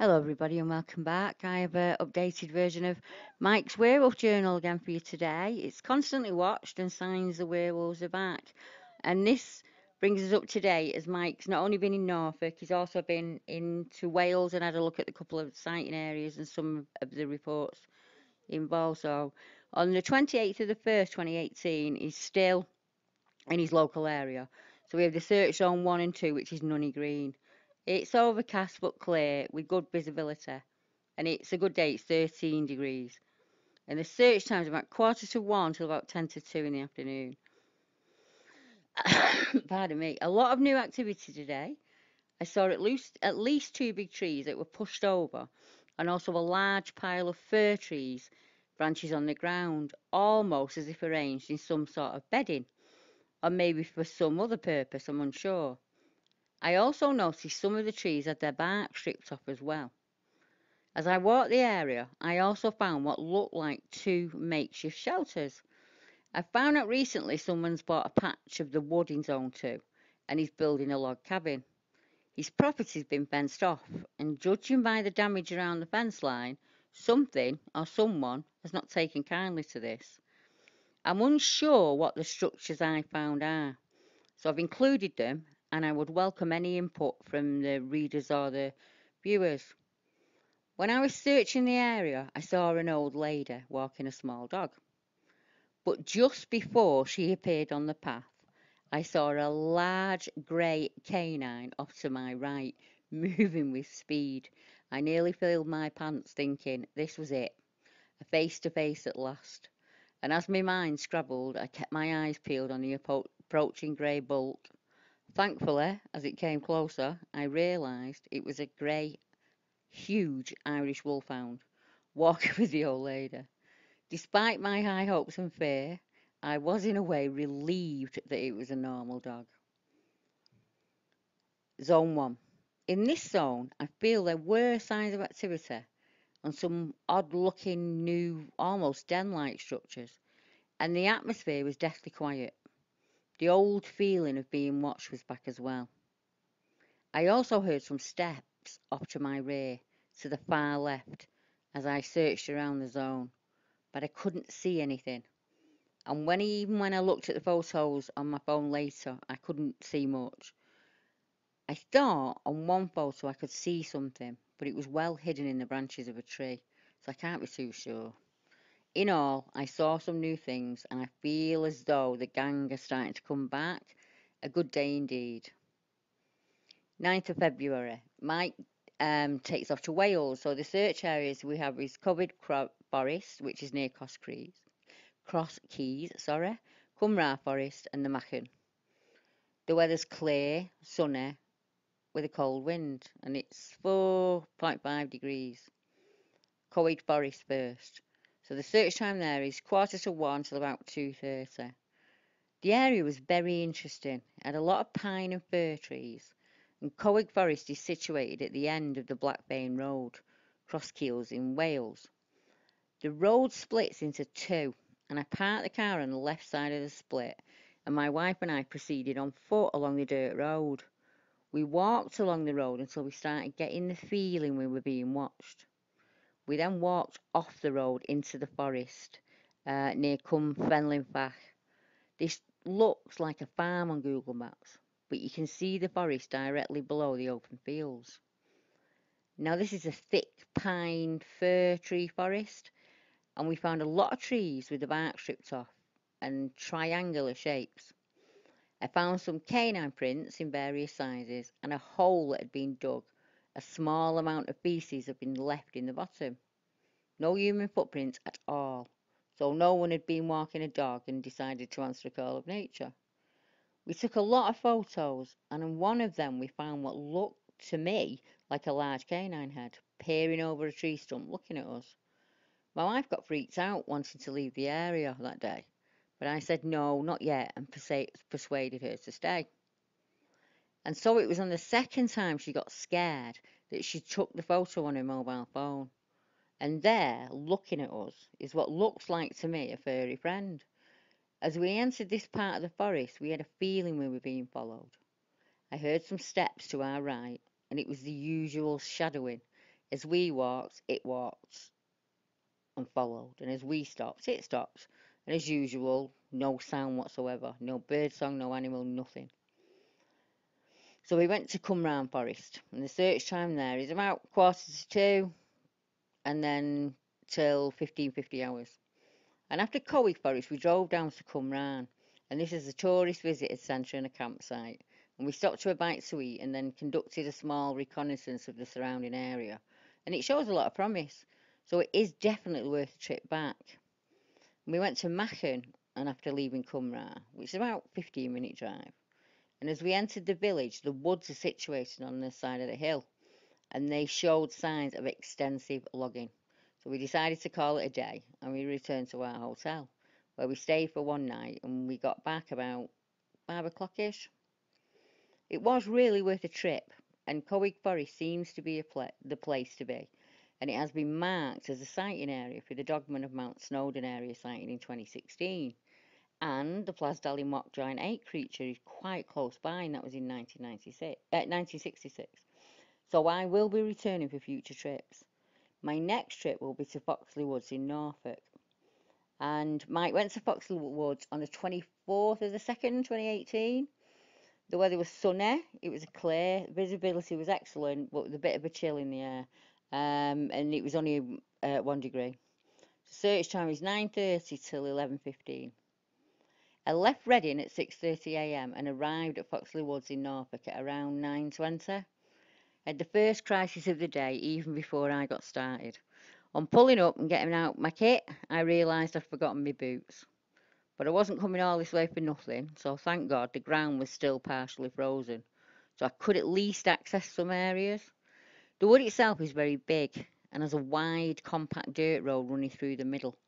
Hello, everybody, and welcome back. I have an updated version of Mike's Werewolf Journal again for you today. It's constantly watched and signs the werewolves are back. And this brings us up to date as Mike's not only been in Norfolk, he's also been into Wales and had a look at a couple of sighting areas and some of the reports involved. So on the 28th of the 1st, 2018, he's still in his local area. So we have the search zone 1 and 2, which is Nunny Green. It's overcast but clear with good visibility, and it's a good day. It's 13 degrees, and the search time's about quarter to 1 till about 10 to 2 in the afternoon. Pardon me. A lot of new activity today. I saw at least two big trees that were pushed over, and also a large pile of fir trees, branches on the ground, almost as if arranged in some sort of bedding, or maybe for some other purpose, I'm unsure. I also noticed some of the trees had their bark stripped off as well. As I walked the area, I also found what looked like two makeshift shelters. I found out recently someone's bought a patch of the wood in Zone 2 and he's building a log cabin. His property's been fenced off, and judging by the damage around the fence line, something or someone has not taken kindly to this. I'm unsure what the structures I found are, so I've included them and I would welcome any input from the readers or the viewers. When I was searching the area, I saw an old lady walking a small dog. But just before she appeared on the path, I saw a large grey canine off to my right, moving with speed. I nearly filled my pants thinking this was it, a face to face at last. And as my mind scrabbled, I kept my eyes peeled on the approaching grey bulk. Thankfully, as it came closer, I realised it was a grey, huge Irish wolfhound walking with the old lady. Despite my high hopes and fear, I was in a way relieved that it was a normal dog. Zone 1. In this zone, I feel there were signs of activity on some odd looking new, almost den like structures, and the atmosphere was deathly quiet. The old feeling of being watched was back as well. I also heard some steps off to my rear, to the far left, as I searched around the zone, but I couldn't see anything. And even when I looked at the photos on my phone later, I couldn't see much. I thought on one photo I could see something, but it was well hidden in the branches of a tree, so I can't be too sure. In all, I saw some new things, and I feel as though the gang are starting to come back. A good day indeed. 9th of February, Mike takes off to Wales. So the search areas we have is Covered Forest, which is near Cross Keys, Cumrah Forest and the Machen. The weather's clear, sunny, with a cold wind, and it's 4.5 degrees. Coed Forest first. So the search time there is quarter to 1 till about 2:30. The area was very interesting. It had a lot of pine and fir trees, and Coed Forest is situated at the end of the Blackbane Road, Crosskeels in Wales. The road splits into two, and I parked the car on the left side of the split, and my wife and I proceeded on foot along the dirt road. We walked along the road until we started getting the feeling we were being watched. We then walked off the road into the forest near Fach. This looks like a farm on Google Maps, but you can see the forest directly below the open fields. Now this is a thick pine fir tree forest, and we found a lot of trees with the bark stripped off and triangular shapes. I found some canine prints in various sizes and a hole that had been dug. A small amount of feces had been left in the bottom. No human footprints at all, so no one had been walking a dog and decided to answer a call of nature. We took a lot of photos, and in one of them we found what looked to me like a large canine head peering over a tree stump looking at us. My wife got freaked out wanting to leave the area that day, but I said no, not yet, and persuaded her to stay. And so it was on the second time she got scared that she took the photo on her mobile phone. And there, looking at us, is what looks like to me a furry friend. As we entered this part of the forest, we had a feeling we were being followed. I heard some steps to our right, and it was the usual shadowing, As we walked, it walked and followed, and as we stopped, it stopped. And as usual, no sound whatsoever, no bird song, no animal, nothing. So we went to Cumran Forest, and the search time there is about 1:45, and then till 15:50 hours. And after Cowick Forest, we drove down to Cumran, and this is a tourist visitor centre and a campsite. And we stopped to a bite to eat, and then conducted a small reconnaissance of the surrounding area. And it shows a lot of promise, so it is definitely worth a trip back. We went to Machen, and after leaving Cumran, which is about 15-minute drive. And as we entered the village, the woods are situated on the side of the hill, and they showed signs of extensive logging. So we decided to call it a day, and we returned to our hotel, where we stayed for one night, and we got back about 5 o'clock-ish. It was really worth a trip, and Cowick Forest seems to be the place to be, and it has been marked as a sighting area for the Dogman of Mount Snowdon area sighting in 2016. And the Plasdali mock giant ape creature is quite close by, and that was in 1966. So I will be returning for future trips. My next trip will be to Foxley Woods in Norfolk. And Mike went to Foxley Woods on the 24th of the 2nd, 2018. The weather was sunny, it was clear, visibility was excellent, but with a bit of a chill in the air. And it was only 1 degree. Search time is 9:30 till 11:15. I left Reading at 6:30 a.m. and arrived at Foxley Woods in Norfolk at around 9:20. At the first crisis of the day, even before I got started. On pulling up and getting out my kit, I realised I'd forgotten my boots. But I wasn't coming all this way for nothing, so thank God the ground was still partially frozen, so I could at least access some areas. The wood itself is very big and has a wide, compact dirt road running through the middle,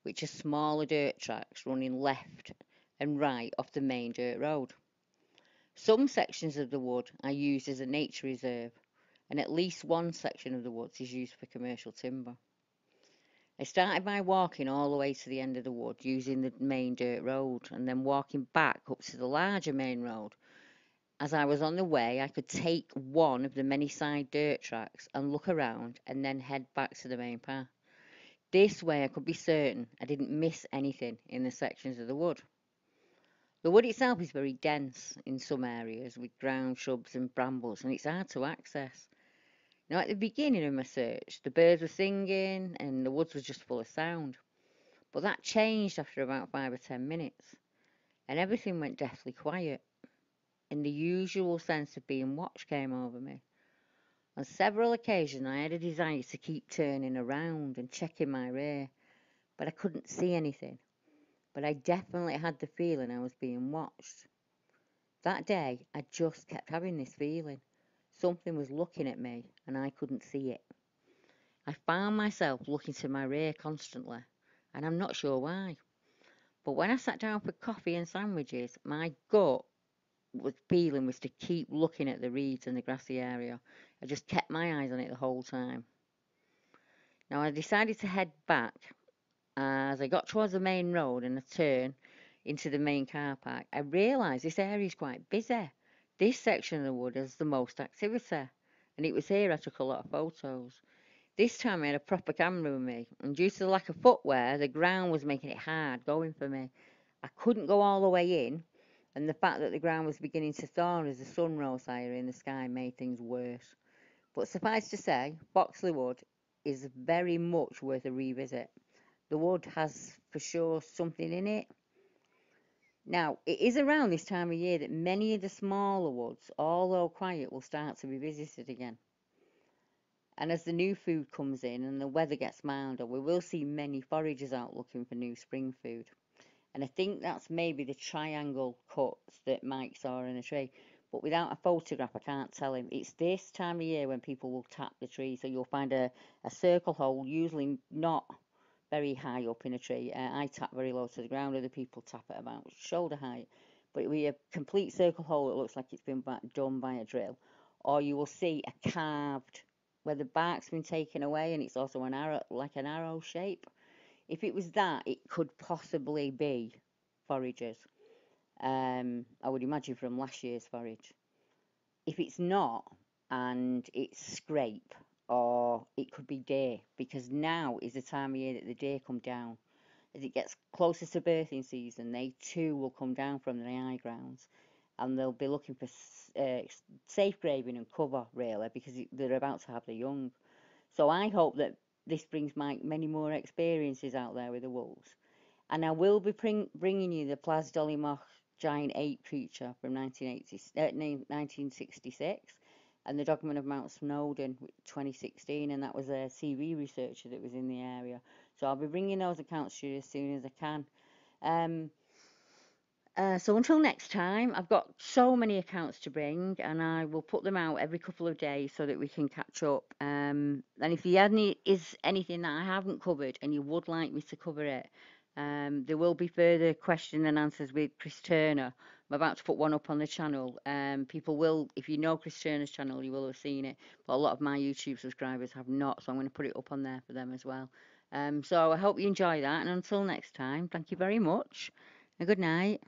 which are smaller dirt tracks running left and right off the main dirt road. Some sections of the wood are used as a nature reserve, and at least one section of the woods is used for commercial timber. I started by walking all the way to the end of the wood using the main dirt road, and then walking back up to the larger main road. As I was on the way, I could take one of the many side dirt tracks and look around and then head back to the main path. This way I could be certain I didn't miss anything in the sections of the wood. The wood itself is very dense in some areas with ground shrubs and brambles, and it's hard to access. Now, at the beginning of my search, the birds were singing and the woods was just full of sound. But that changed after about 5 or 10 minutes, and everything went deathly quiet, and the usual sense of being watched came over me. On several occasions, I had a desire to keep turning around and checking my rear, but I couldn't see anything. But I definitely had the feeling I was being watched. That day, I just kept having this feeling. Something was looking at me, and I couldn't see it. I found myself looking to my rear constantly, and I'm not sure why. But when I sat down for coffee and sandwiches, my gut feeling was to keep looking at the reeds and the grassy area. I just kept my eyes on it the whole time. Now I decided to head back. As I got towards the main road and a turn into the main car park, I realised this area is quite busy. This section of the wood has the most activity, and it was here I took a lot of photos. This time I had a proper camera with me, and due to the lack of footwear, the ground was making it hard going for me. I couldn't go all the way in, and the fact that the ground was beginning to thaw as the sun rose higher in the sky made things worse. But suffice to say, Boxley Wood is very much worth a revisit. The wood has for sure something in it. Now, it is around this time of year that many of the smaller woods, although quiet, will start to be visited again. And as the new food comes in and the weather gets milder, we will see many foragers out looking for new spring food. And I think that's maybe the triangle cuts that Mike saw in a tree. But without a photograph, I can't tell him. It's this time of year when people will tap the tree. So you'll find a circle hole, usually not very high up in a tree. I tap very low to the ground. Other people tap at about shoulder height. But it'll be a complete circle hole that looks like it's been done by a drill. Or you will see a carved, where the bark's been taken away and it's also an arrow, like an arrow shape. If it was that, it could possibly be foragers. I would imagine from last year's forage. If it's not, and it's scrape or or it could be day, because now is the time of year that the deer come down. As it gets closer to birthing season, they too will come down from the high grounds, and they'll be looking for safe grazing and cover, really, because they're about to have the young. So I hope that this brings many more experiences out there with the wolves. And I will be bringing you the Plasdolimach giant ape creature from 1966, and the Dogman of Mount Snowdon 2016, and that was a CV researcher that was in the area. So I'll be bringing those accounts to you as soon as I can. Um, so until next time, I've got so many accounts to bring, and I will put them out every couple of days so that we can catch up. And if is anything that I haven't covered and you would like me to cover it, there will be further question and answers with Chris Turner. I'm about to put one up on the channel. People will, if you know Chris Turner's channel, you will have seen it, but a lot of my YouTube subscribers have not, so I'm going to put it up on there for them as well. So I hope you enjoy that, and until next time, thank you very much, and good night.